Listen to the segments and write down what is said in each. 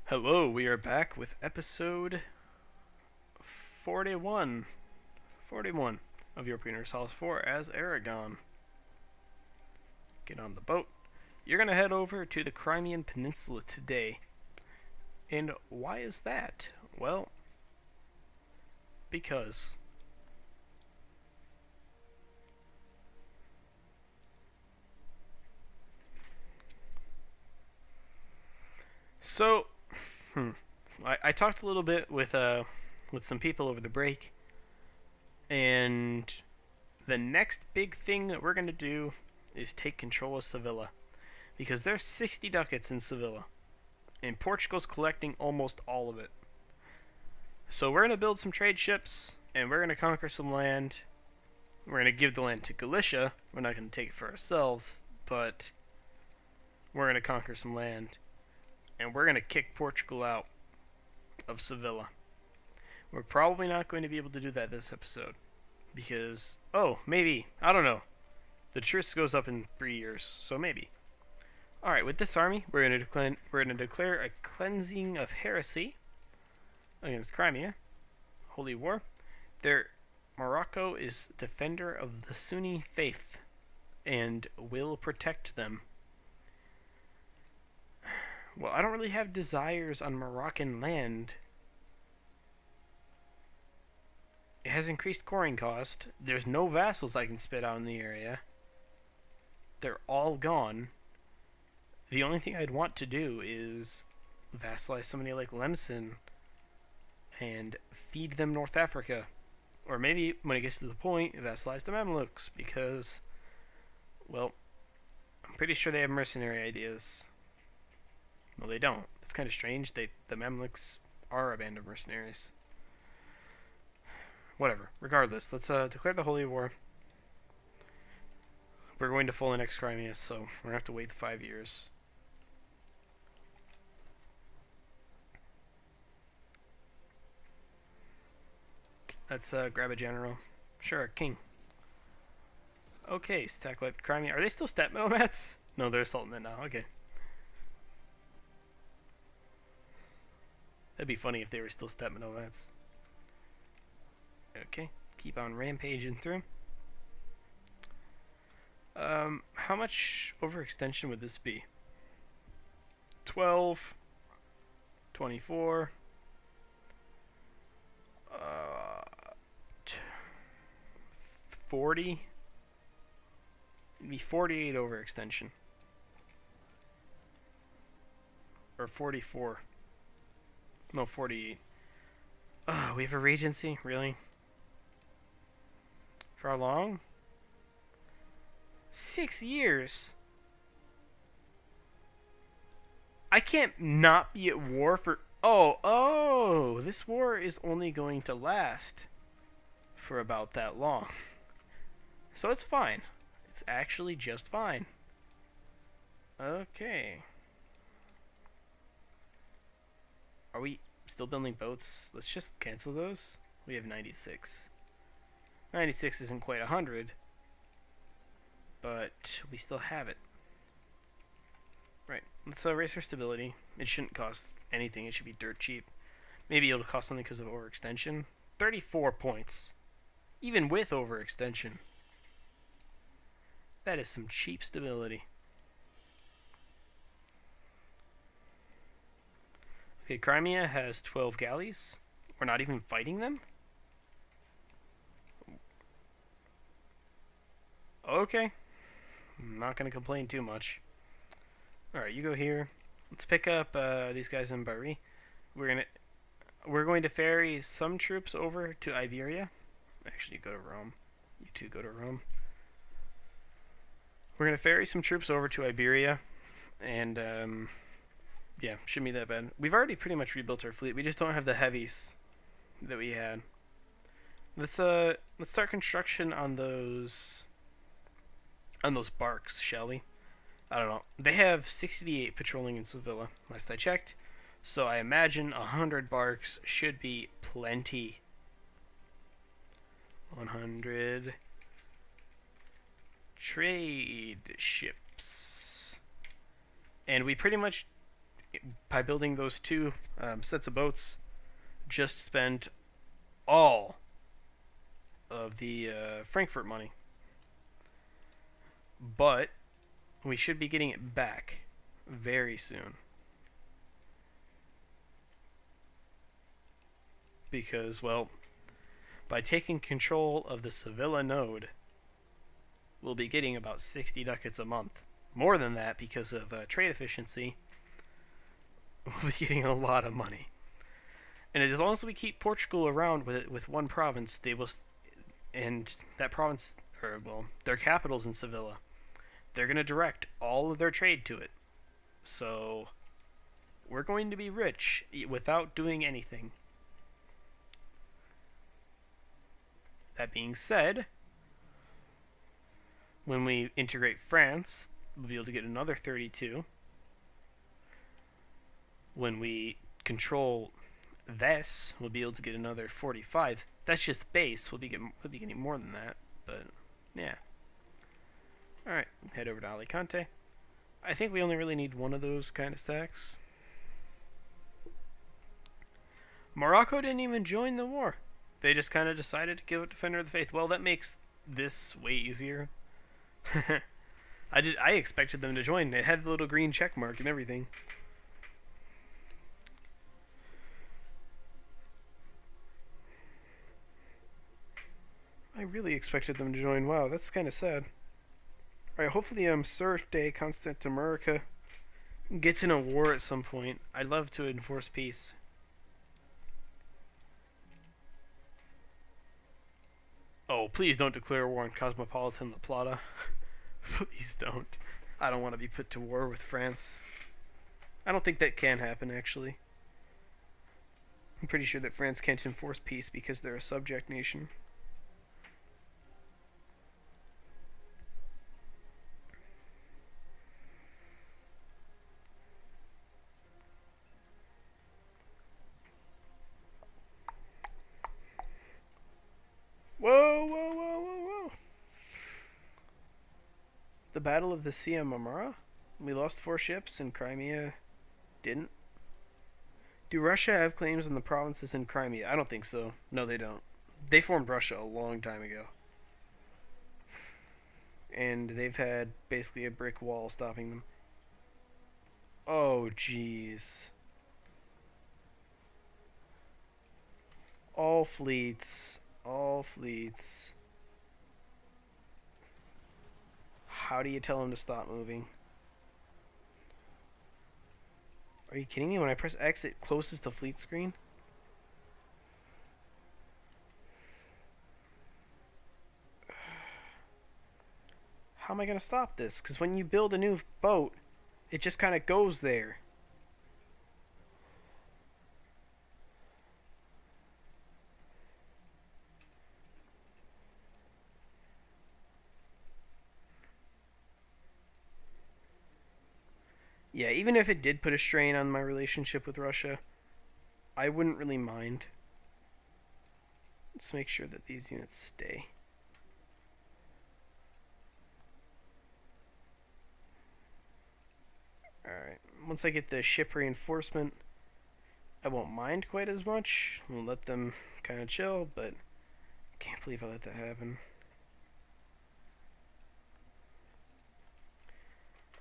Hello, we are back with episode 41, 41 of Europa Universalis 4 as Aragon. Get on the boat. You're going to head over to the Crimean Peninsula today. And why is that? Well, because so I talked a little bit with some people over the break, and the next big thing that we're gonna do is take control of Sevilla, because there's 60 ducats in Sevilla, and Portugal's collecting almost all of it. So we're gonna build some trade ships, and we're gonna conquer some land. We're gonna give the land to Galicia. We're not gonna take it for ourselves, but we're gonna conquer some land, and we're gonna kick Portugal out of Sevilla. We're probably not going to be able to do that this episode because maybe, I don't know. The truce goes up in 3 years, so maybe. All right, with this army, we're going to declare a cleansing of heresy against Crimea, holy war. Morocco is defender of the Sunni faith and will protect them. Well, I don't really have desires on Moroccan land. It has increased coring cost. There's no vassals I can spit out in the area. They're all gone. The only thing I'd want to do is vassalize somebody like Lemson and feed them North Africa. Or maybe, when it gets to the point, vassalize the Mamluks, because, well, I'm pretty sure they have mercenary ideas. Well, they don't. It's kind of strange. The Mamluks are a band of mercenaries. Whatever. Regardless, let's declare the Holy War. We're going to full annex Crimea, so we're going to have to wait the 5 years. Let's grab a general. Sure, a king. Okay, stack wiped Crimea. Are they still step nomads? No, they're sultanate now. Okay. That'd be funny if they were still step nomads. Okay, keep on rampaging through. How much overextension would this be? 12, 24, 40. It'd be 48 overextension. Or 44. No, 48. We have a regency? Really? For how long? 6 years. I can't not be at war for... Oh, this war is only going to last for about that long. So it's fine. It's actually just fine. Okay. Are we still building boats? Let's just cancel those. We have 96. 96 isn't quite 100, but we still have it. Right. Let's raise our stability. It shouldn't cost anything. It should be dirt cheap. Maybe it'll cost something because of overextension. 34 points. Even with overextension. That is some cheap stability. Okay, Crimea has 12 galleys. We're not even fighting them? Okay. I'm not going to complain too much. Alright, you go here. Let's pick up these guys in Bari. We're going to ferry some troops over to Iberia. Actually, go to Rome. You two go to Rome. We're going to ferry some troops over to Iberia. And, yeah, shouldn't be that bad. We've already pretty much rebuilt our fleet. We just don't have the heavies that we had. Let's start construction on those barks, shall we? I don't know. They have 68 patrolling in Sevilla, last I checked. So I imagine 100 barks should be plenty. 100 trade ships. And we pretty much by building those two sets of boats, just spent all of the Frankfurt money. But we should be getting it back very soon. Because, well, by taking control of the Sevilla node, we'll be getting about 60 ducats a month. More than that, because of trade efficiency, we'll be getting a lot of money. And as long as we keep Portugal around with one province, they will, and that province, or well, their capital's in Sevilla. They're going to direct all of their trade to it. So we're going to be rich without doing anything. That being said, when we integrate France, we'll be able to get another 32. When we control this, we'll be able to get another 45. That's just base. We'll be getting more than that, but yeah. Alright, head over to Alicante. I think we only really need one of those kind of stacks. Morocco didn't even join the war. They just kind of decided to give it Defender of the Faith. Well, that makes this way easier. I expected them to join. It had the little green check mark and everything. I really expected them to join. Wow, that's kind of sad. Alright, hopefully Sir de Constantinopla gets in a war at some point. I'd love to enforce peace. Oh, please don't declare war on Cosmopolitan La Plata. Please don't. I don't want to be put to war with France. I don't think that can happen, actually. I'm pretty sure that France can't enforce peace because they're a subject nation. Whoa, whoa, whoa, whoa, whoa. The Battle of the Sea of Marmara? We lost 4 ships and Crimea didn't. Do Russia have claims on the provinces in Crimea? I don't think so. No, they don't. They formed Russia a long time ago. And they've had basically a brick wall stopping them. Oh, jeez. All fleets. All fleets. How do you tell them to stop moving? Are you kidding me? When I press X, it closes the fleet screen? How am I going to stop this? Because when you build a new boat, it just kind of goes there. Yeah, even if it did put a strain on my relationship with Russia, I wouldn't really mind. Let's make sure that these units stay. Alright, once I get the ship reinforcement, I won't mind quite as much. We'll let them kind of chill, but I can't believe I let that happen.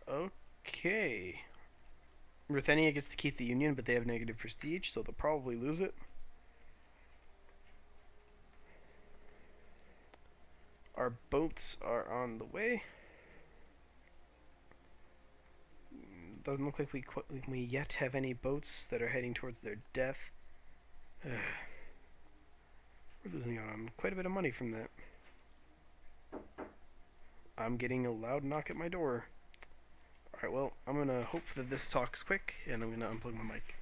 Okay. Ruthenia gets to keep the Union, but they have negative prestige, so they'll probably lose it. Our boats are on the way. Doesn't look like we yet have any boats that are heading towards their death. We're losing out on quite a bit of money from that. I'm getting a loud knock at my door. Alright, well, I'm gonna hope that this talks quick, and I'm gonna unplug my mic.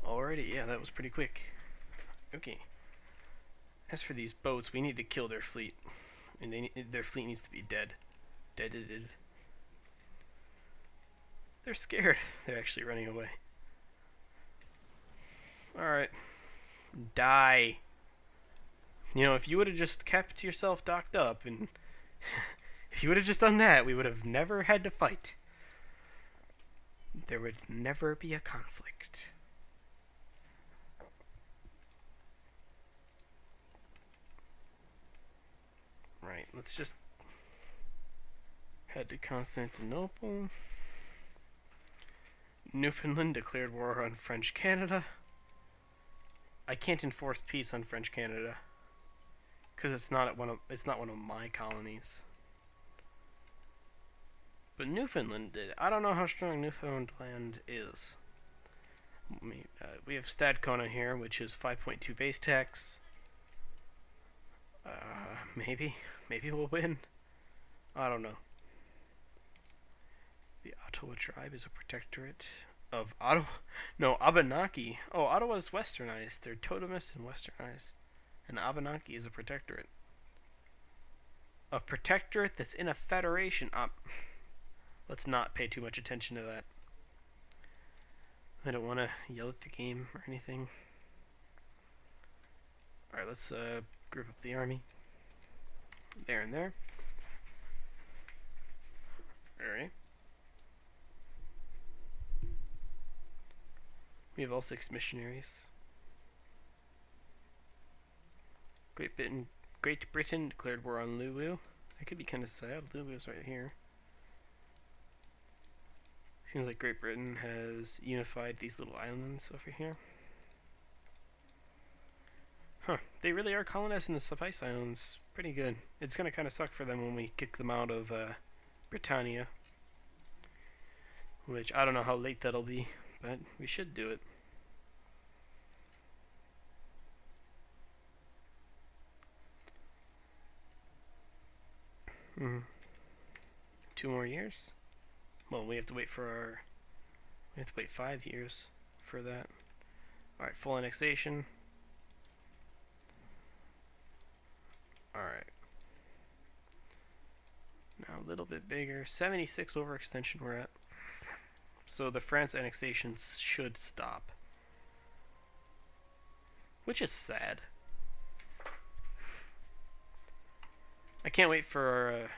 Alrighty, yeah, that was pretty quick. Okay. As for these boats, we need to kill their fleet. And their fleet needs to be dead. Deaded. They're scared. They're actually running away. Alright. Die. You know, if you would have just kept yourself docked up and if you would have just done that, we would have never had to fight. There would never be a conflict. Right, let's just head to Constantinople. Newfoundland declared war on French Canada. I can't enforce peace on French Canada because it's not one of my colonies. But Newfoundland did. I don't know how strong Newfoundland is. We have Stadcona here, which is 5.2 base tax. Maybe we'll win. I don't know. The Ottawa tribe is a protectorate of Ottawa. No, Abenaki. Oh, Ottawa is westernized. They're totemist and westernized. And Abenaki is a protectorate. A protectorate that's in a federation. Let's not pay too much attention to that. I don't want to yell at the game or anything. Alright, let's group up the army. There and there. Alright. We have all 6 missionaries. Great Britain declared war on Lulu. That could be kind of sad. Lulu's right here. Seems like Great Britain has unified these little islands over here. Huh. They really are colonizing the Spice Islands pretty good. It's going to kind of suck for them when we kick them out of Britannia. Which, I don't know how late that'll be, but we should do it. Mm-hmm. 2 more years? Well, we have to wait 5 years for that. Alright, full annexation. Alright. Now a little bit bigger. 76 overextension we're at. So the France annexation should stop. Which is sad. I can't wait for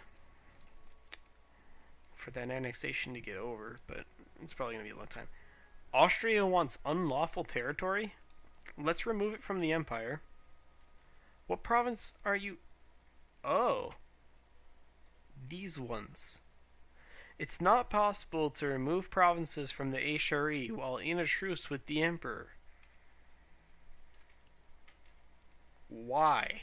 that annexation to get over, but it's probably going to be a long time. Austria wants unlawful territory? Let's remove it from the empire. What province are you... Oh. These ones. It's not possible to remove provinces from the HRE while in a truce with the emperor. Why?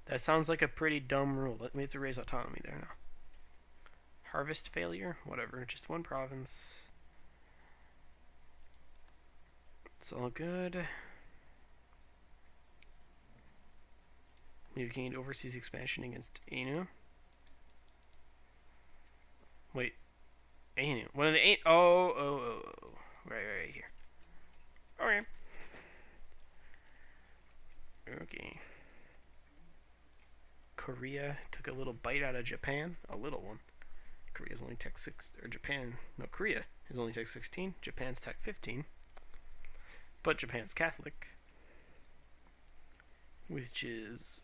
That sounds like a pretty dumb rule. We have to raise autonomy there now. Harvest failure? Whatever. Just 1 province. It's all good. We've gained overseas expansion against Anu. Wait. Anu. One of the... Oh. Right here. Okay. Okay. Korea took a little bite out of Japan. A little one. Korea's only tech 6... Or Japan... No, Korea is only tech 16. Japan's tech 15. But Japan's Catholic. Which is...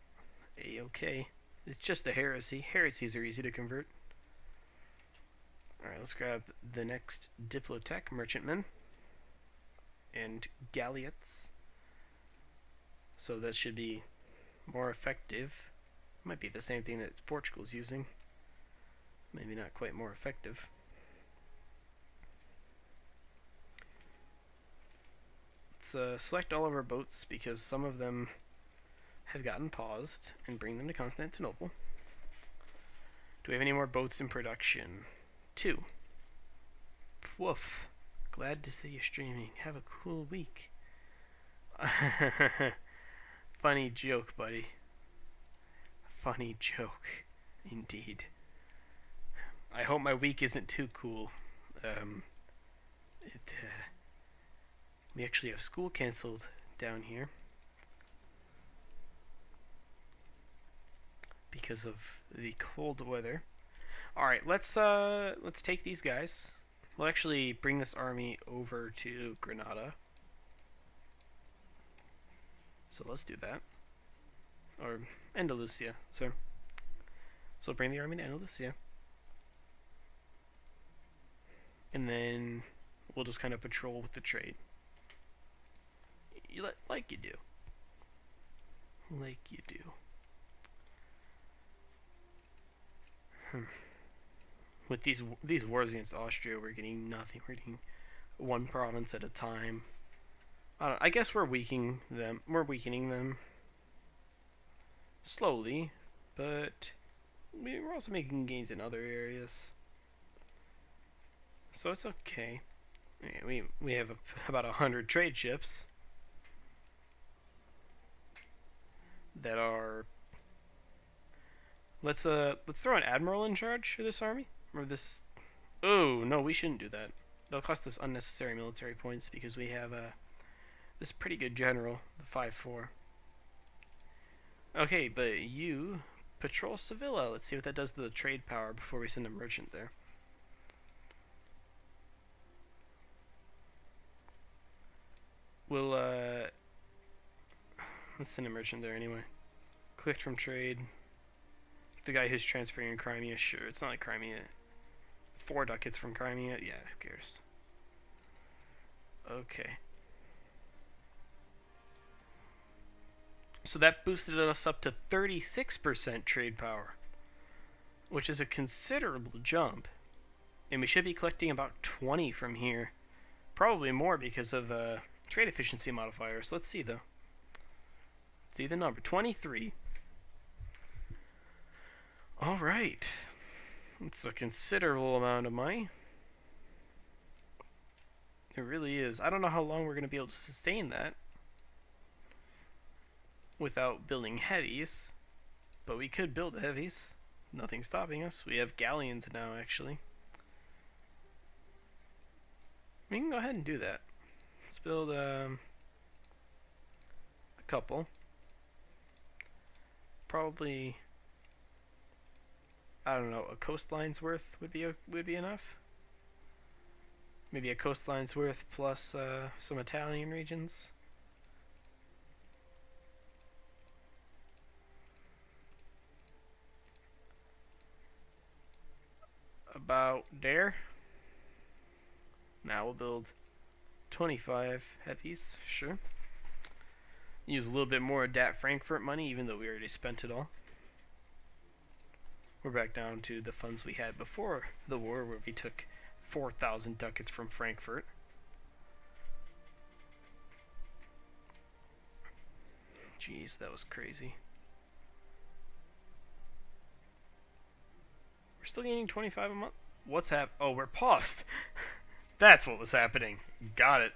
A-okay. It's just a heresy. Heresies are easy to convert. Alright, let's grab the next Diplotech merchantmen. And galleots. So that should be more effective. Might be the same thing that Portugal's using. Maybe not quite more effective. Let's select all of our boats because some of them have gotten paused and bring them to Constantinople. Do we have any more boats in production? 2. Woof. Glad to see you streaming. Have a cool week. Funny joke, buddy. Funny joke. Indeed. I hope my week isn't too cool. We actually have school cancelled down here. Because of the cold weather. All right, let's take these guys. We'll actually bring this army over to Granada. So let's do that. Or Andalusia, so bring the army to Andalusia. And then we'll just kind of patrol with the trade. Like you do. Like you do. With these wars against Austria, we're getting nothing. We're getting one province at a time. I guess we're weakening them. We're weakening them slowly, but we're also making gains in other areas, so it's okay. Yeah, we have about 100 trade ships that are. Let's throw an admiral in charge of this army or this. Oh no, we shouldn't do that. It'll cost us unnecessary military points because we have this pretty good general, the 5-4. Okay, but you patrol Sevilla. Let's see what that does to the trade power before we send a merchant there. We'll let's send a merchant there anyway. Clicked from trade. The guy who's transferring in Crimea, sure. It's not like Crimea. 4 ducats from Crimea. Yeah, who cares? Okay. So that boosted us up to 36% trade power, which is a considerable jump. And we should be collecting about 20 from here. Probably more because of trade efficiency modifiers. Let's see, though. Let's see the number. 23. Alright. It's a considerable amount of money. It really is. I don't know how long we're going to be able to sustain that without building heavies, but we could build heavies. Nothing's stopping us. We have galleons now, actually. We can go ahead and do that. Let's build a couple. Probably, I don't know, a coastline's worth would be enough. Maybe a coastline's worth plus some Italian regions. About there. Now we'll build 25 heavies, sure. Use a little bit more Dat Frankfurt money, even though we already spent it all. We're back down to the funds we had before the war, where we took 4,000 ducats from Frankfurt. Jeez, that was crazy. We're still gaining 25 a month? What's happening? Oh, we're paused. That's what was happening. Got it.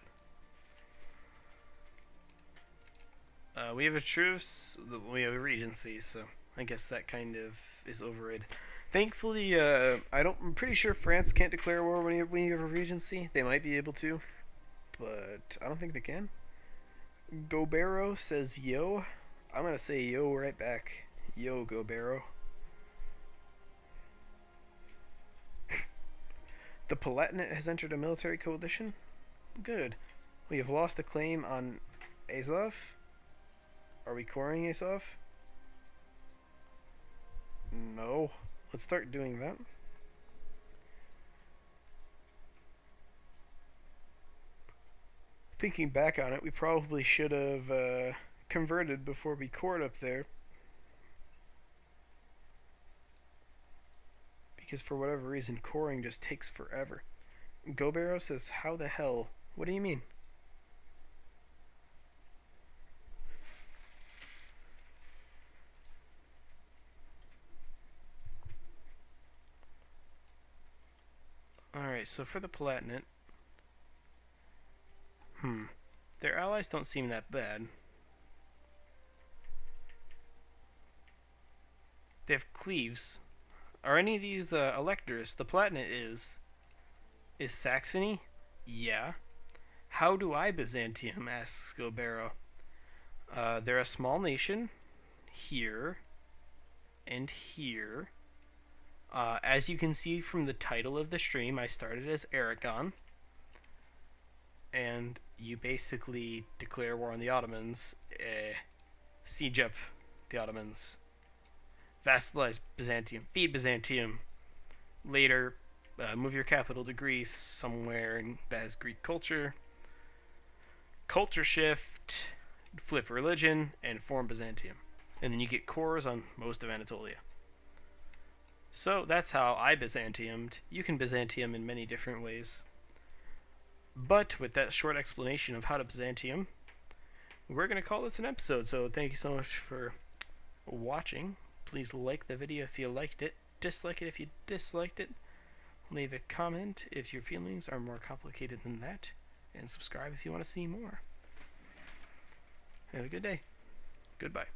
We have a truce. We have a regency, so I guess that kind of is overrated. Thankfully, I'm pretty sure France can't declare war when you have a regency. They might be able to, but I don't think they can. Gobero says yo. I'm gonna say yo right back. Yo, Gobero. The Palatinate has entered a military coalition. Good. We have lost a claim on Azov. Are we coring Azov? No. Let's start doing that. Thinking back on it, we probably should have converted before we cored up there. Because for whatever reason, coring just takes forever. Gobero says, how the hell? What do you mean? Alright, so for the Palatinate, their allies don't seem that bad. They have cleaves. Are any of these electors? The Palatinate is Saxony? Yeah. How do I Byzantium? Asks Gobero. They're a small nation. Here. And here. As you can see from the title of the stream, I started as Aragon, and you basically declare war on the Ottomans, siege up the Ottomans, vassalize Byzantium, feed Byzantium, later move your capital to Greece, somewhere that has Greek culture, culture shift, flip religion, and form Byzantium. And then you get cores on most of Anatolia. So that's how I Byzantiumed. You can Byzantium in many different ways. But with that short explanation of how to Byzantium, we're going to call this an episode. So thank you so much for watching. Please like the video if you liked it. Dislike it if you disliked it. Leave a comment if your feelings are more complicated than that. And subscribe if you want to see more. Have a good day. Goodbye.